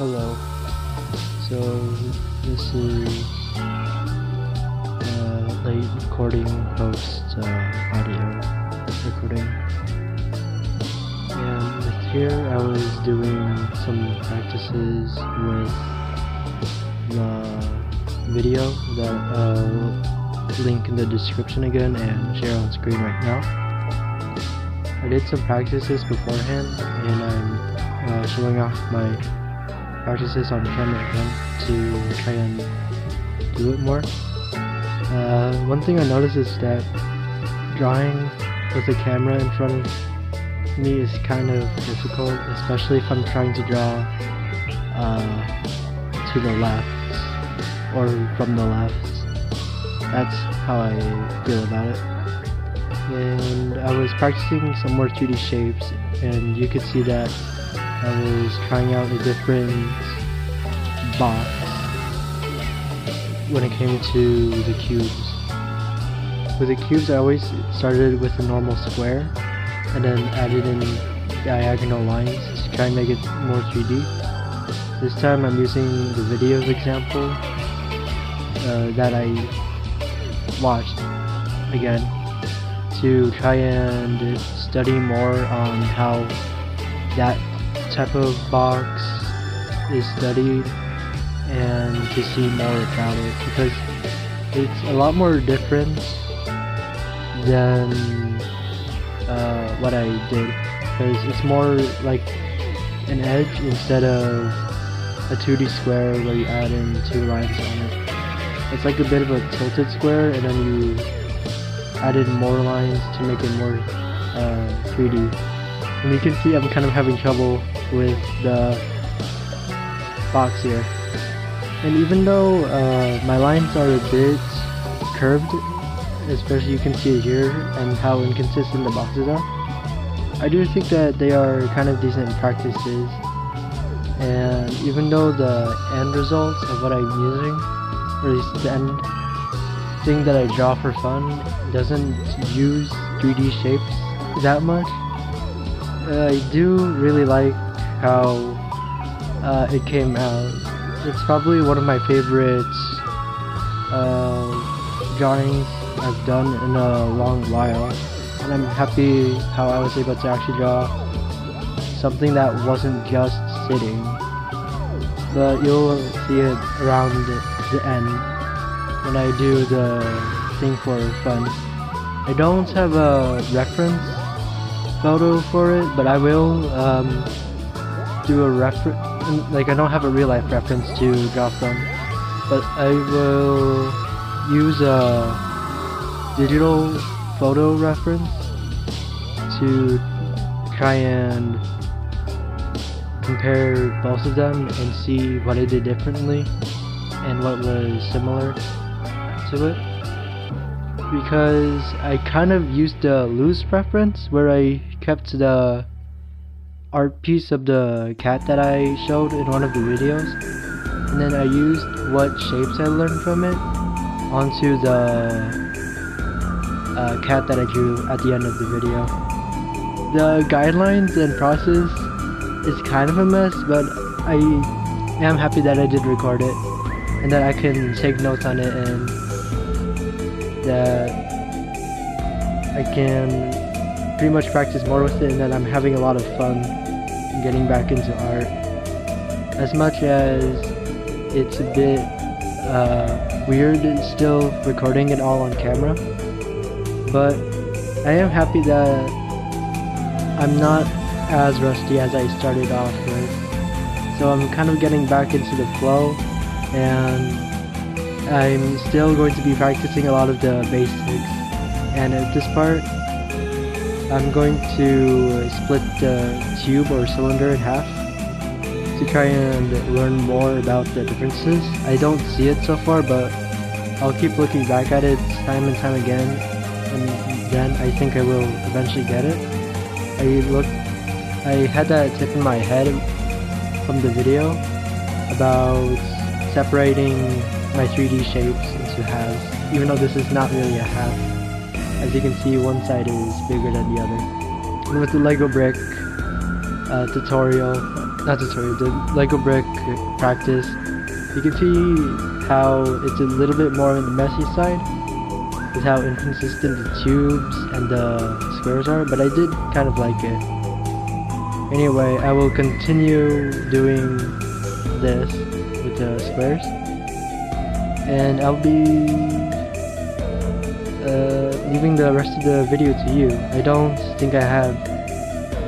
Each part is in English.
Hello. So this is late recording post audio recording, and here I was doing some practices with the video that I'll link in the description again and share on screen right now. I did some practices beforehand, and I'm showing off my practices on camera again to try and do it more. One thing I noticed is that drawing with a camera in front of me is kind of difficult, especially if I'm trying to draw to the left or from the left. That's how I feel about it. And I was practicing some more 2D shapes, and you could see that I was trying out a different box when it came to the cubes. With the cubes, I always started with a normal square and then added in diagonal lines to try and make it more 3D. This time I'm using the videos example that I watched again to try and study more on how that type of box is studied and to see more about it, because it's a lot more different than what I did, because it's more like an edge instead of a 2D square where you add in two lines on it. It's like a bit of a tilted square, and then you added more lines to make it more 3D. And you can see I'm kind of having trouble with the box here. And even though my lines are a bit curved, especially you can see it here and how inconsistent the boxes are, I do think that they are kind of decent practices. And even though the end results of what I'm using, or at least the end thing that I draw for fun, doesn't use 3D shapes that much, I do really like how it came out. It's probably one of my favorite drawings I've done in a long while, and I'm happy how I was able to actually draw something that wasn't just sitting. But you'll see it around the end when I do the thing for fun. I don't have a reference photo for it, but I will do a reference. Like, I don't have a real life reference to draw from, but I will use a digital photo reference to try and compare both of them and see what I did differently and what was similar to it. Because I kind of used the loose reference where I kept the art piece of the cat that I showed in one of the videos, and then I used what shapes I learned from it onto the cat that I drew at the end of the video. The guidelines and process is kind of a mess, but I am happy that I did record it and that I can take notes on it, and that I can pretty much practice more with it, and that I'm having a lot of fun getting back into art. As much as it's a bit weird still recording it all on camera, but I am happy that I'm not as rusty as I started off with. So I'm kind of getting back into the flow, and I'm still going to be practicing a lot of the basics. And at this part, I'm going to split the tube or cylinder in half to try and learn more about the differences. I don't see it so far, but I'll keep looking back at it time and time again, and then I think I will eventually get it. I had that tip in my head from the video about separating my 3D shapes into halves, even though this is not really a half. As you can see, one side is bigger than the other. And with the Lego brick tutorial, not tutorial, the Lego brick practice, you can see how it's a little bit more on the messy side with how inconsistent the tubes and the squares are, but I did kind of like it. Anyway, I will continue doing this with the squares, and I'll be leaving the rest of the video to you. I don't think I have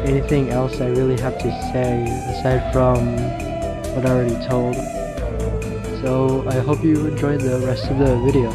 anything else I really have to say aside from what I already told. So I hope you enjoyed the rest of the video.